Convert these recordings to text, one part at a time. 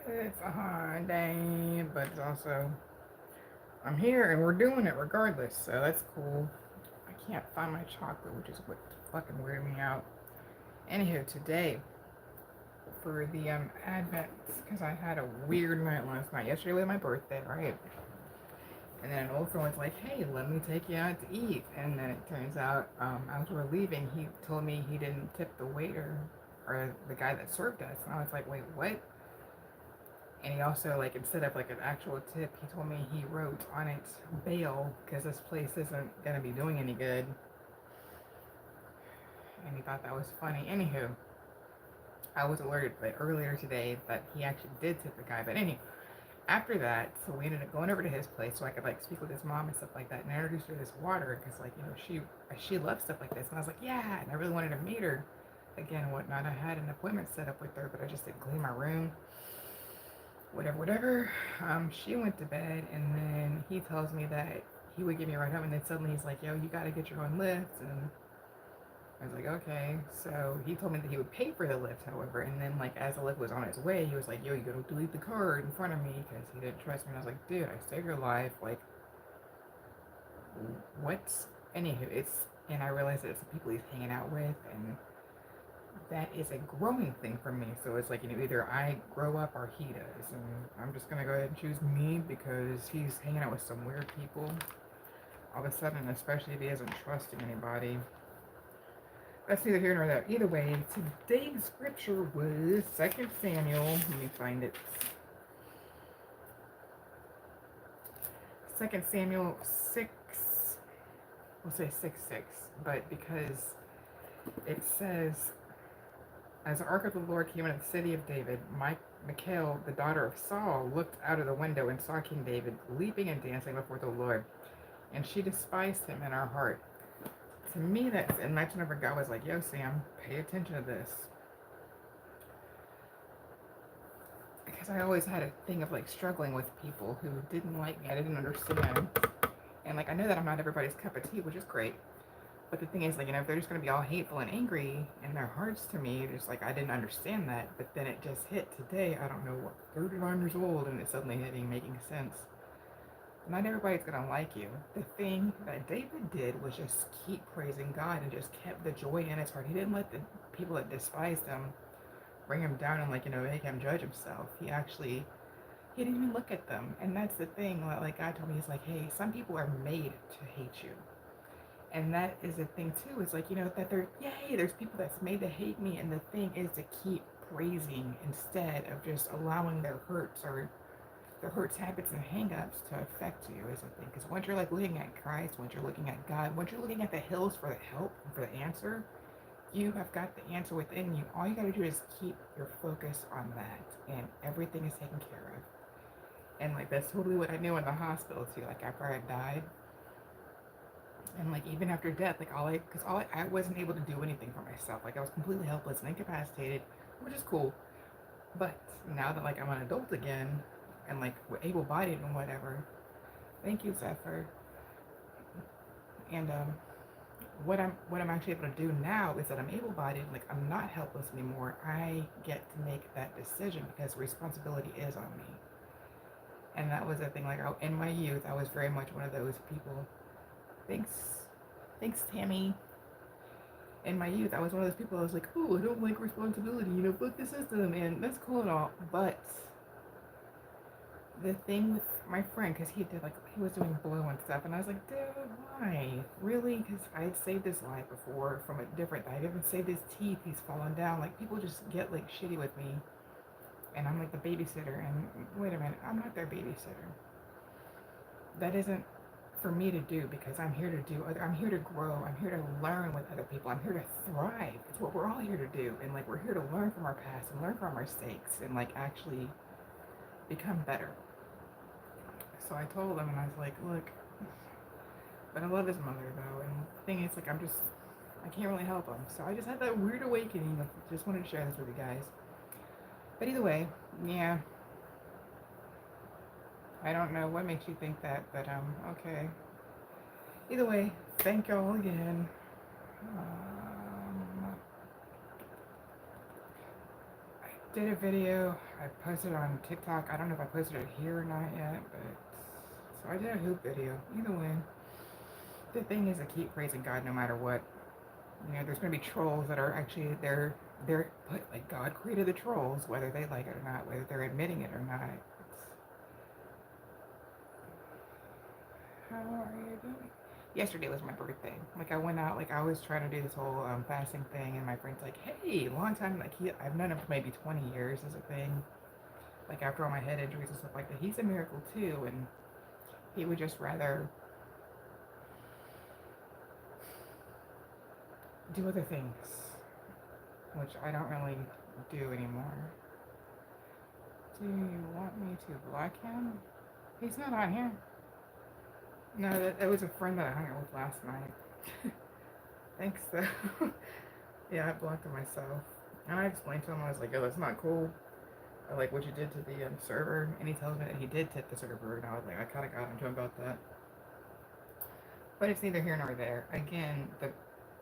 It's a hard day, but it's also I'm here and we're doing it regardless, so that's cool. I can't find my chocolate, which is what fucking weirded me out. Anywho, today for the Advent, because I had a weird night last night. Yesterday was my birthday, right? And then an old friend was like, "Hey, let me take you out to eat." And then it turns out, as we were leaving, he told me he didn't tip the waiter or the guy that served us, and I was like, "Wait, what?" And he also, like, instead of like an actual tip, he told me he wrote on it bail because this place isn't gonna be doing any good. And he thought that was funny. Anywho, I was alerted like earlier today that he actually did tip the guy. But anyway, after that, so we ended up going over to his place so I could like speak with his mom and stuff like that. And I introduced her to this water because like she loves stuff like this. And I was like, yeah, and I really wanted to meet her again and whatnot. I had an appointment set up with her, but I just didn't clean my room. Whatever. She went to bed, and then he tells me that he would give me a ride home, and then suddenly he's like, "Yo, you gotta get your own lift," and I was like, "Okay." So he told me that he would pay for the lift, however, and then like as the lift was on its way, he was like, "Yo, you gotta delete the card in front of me," because he didn't trust me. And I was like, "Dude, I saved your life. Like, what?" Anywho, and I realized that it's the people he's hanging out with, and that is a growing thing for me. So it's like, either I grow up or he does. And I'm just going to go ahead and choose me because he's hanging out with some weird people all of a sudden, especially if he isn't trusting anybody. That's neither here nor there. Either way, today's scripture was 2 Samuel. Let me find it. 2 Samuel 6. We'll say 6:6. But because it says, as the ark of the Lord came into the city of David, Michal, the daughter of Saul, looked out of the window and saw King David leaping and dancing before the Lord, and she despised him in her heart. To me, and that's whenever God was like, "Yo, Sam, pay attention to this," because I always had a thing of like struggling with people who didn't like me, I didn't understand, and like I know that I'm not everybody's cup of tea, which is great. But the thing is, like, if they're just going to be all hateful and angry in their hearts to me, just like, I didn't understand that. But then it just hit today. I don't know what, 39 years old, and it's suddenly hitting, making sense. Not everybody's going to like you. The thing that David did was just keep praising God and just kept the joy in his heart. He didn't let the people that despised him bring him down and, like, make him judge himself. He didn't even look at them. And that's the thing. Like, God told me, he's like, hey, some people are made to hate you. And that is the thing too. It's like, that there's people that's made to hate me, and the thing is to keep praising instead of just allowing their hurts or their hurts, habits, and hangups to affect you is the thing. Because once you're like looking at Christ, once you're looking at God, once you're looking at the hills for the help and for the answer, you have got the answer within you. All you gotta do is keep your focus on that, and everything is taken care of. And like that's totally what I knew in the hospital too. Like after I died, and like even after death, like I wasn't able to do anything for myself. Like I was completely helpless and incapacitated, which is cool. But now that like I'm an adult again and like able-bodied and whatever, thank you, Zephyr. And what I'm actually able to do now is that I'm able-bodied. Like I'm not helpless anymore. I get to make that decision because responsibility is on me. And that was the thing. Like in my youth, I was very much one of those people. Thanks, thanks, Tammy. In my youth, I was one of those people. I was like, "Oh, I don't like responsibility. Fuck the system," and that's cool and all. But the thing with my friend, because he was doing blow and stuff, and I was like, "Dude, why? Really?" Because I had saved his life before from a different. I even saved his teeth. He's fallen down. Like people just get like shitty with me, and I'm like the babysitter. And wait a minute, I'm not their babysitter. That isn't for me to do because I'm here to grow. I'm here to learn with other people. I'm here to thrive. It's what we're all here to do. And like we're here to learn from our past and learn from our mistakes and like actually become better. So I told him and I was like, look, but I love his mother though. And the thing is like I can't really help him. So I just had that weird awakening. Just wanted to share this with you guys. But either way, yeah. I don't know what makes you think that, but okay. Either way, thank y'all again. Um, did a video. I posted it on TikTok. I don't know if I posted it here or not yet, but so I did a hoop video. Either way, the thing is, I keep praising God no matter what. You know, there's gonna be trolls that are actually they're but like God created the trolls, whether they like it or not, whether they're admitting it or not. How are you doing? Yesterday was my birthday. Like I went out, like I was trying to do this whole fasting thing, and my friend's like, "Hey, long time." Like I've known him for maybe 20 years as a thing. Like after all my head injuries and stuff like that, he's a miracle too, and he would just rather do other things, which I don't really do anymore. Do you want me to block him? He's not on here. No, that was a friend that I hung out with last night. Thanks though. Yeah, I blocked him myself. And I explained to him, I was like, yo, that's not cool. I like what you did to the server. And he tells me that he did tip the server. And I was like, I kind of got into him about that. But it's neither here nor there. Again, the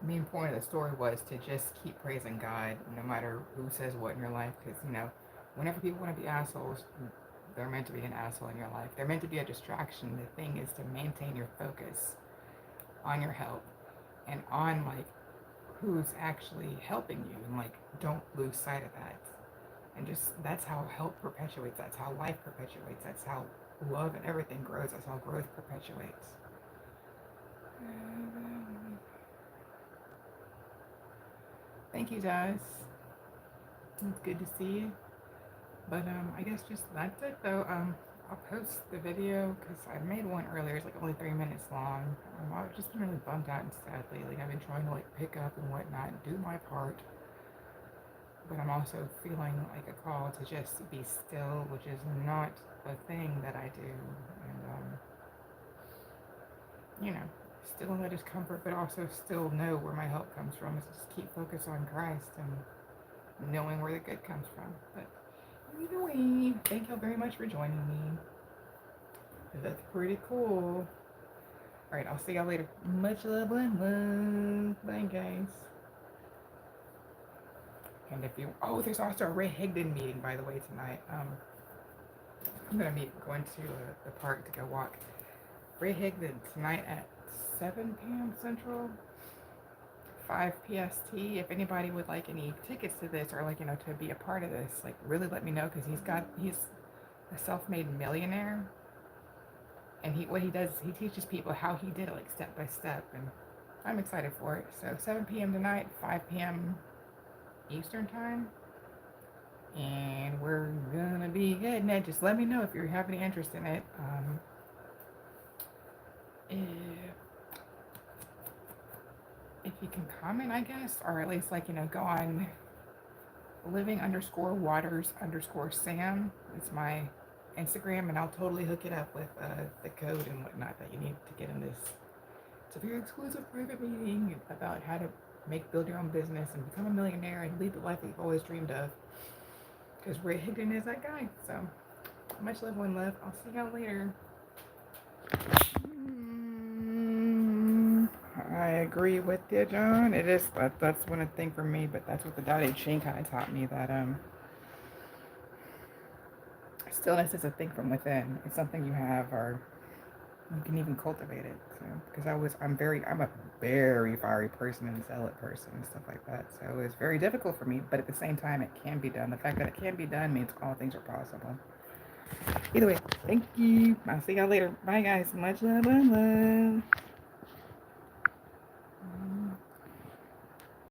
main point of the story was to just keep praising God no matter who says what in your life. Because, you know, whenever people want to be assholes, they're meant to be an asshole in your life. They're meant to be a distraction. The thing is to maintain your focus on your help and on like who's actually helping you, and like don't lose sight of that. And just that's how help perpetuates, that's how life perpetuates, that's how love and everything grows, that's how growth perpetuates. Thank you guys. It's good to see you. But I guess just that's it though. I'll post the video because I made one earlier. It's like only 3 minutes long. I've just been really bummed out and sad lately. I've been trying to like pick up and whatnot and do my part, but I'm also feeling like a call to just be still, which is not a thing that I do. And you know, still in the discomfort, but also still know where my help comes from. Is just keep focused on Christ and knowing where the good comes from. But either way, thank you very much for joining me. That's pretty cool. Alright, I'll see y'all later. Much love, love. Bye, guys. And if you... Oh, there's also a Ray Higdon meeting, by the way, tonight. I'm going to going to the park to go walk. Ray Higdon tonight at 7 p.m. Central, 5 PST. If anybody would like any tickets to this or like, you know, to be a part of this, like really let me know, because he's a self-made millionaire. And what he does is he teaches people how he did it, like step by step, and I'm excited for it. So 7 p.m. tonight, 5 p.m. Eastern time, and we're gonna be good. Ned, just let me know if you have any interest in it. If you can comment, I guess, or at least like, you know, go on living_waters_Sam. It's my Instagram, and I'll totally hook it up with the code and whatnot that you need to get in this. It's a very exclusive private meeting about how to build your own business and become a millionaire and lead the life that you've always dreamed of. Because Ray Higdon is that guy. So much love, one love. I'll see y'all later. I agree with you, John. It is that's one thing for me, but that's what the Tao Te Ching kind of taught me, that stillness is a thing from within. It's something you have, or you can even cultivate it. So, because I'm a very fiery person and zealot person and stuff like that. So it was very difficult for me, but at the same time, it can be done. The fact that it can be done means all things are possible. Either way, thank you. I'll see y'all later. Bye, guys. Much love, love.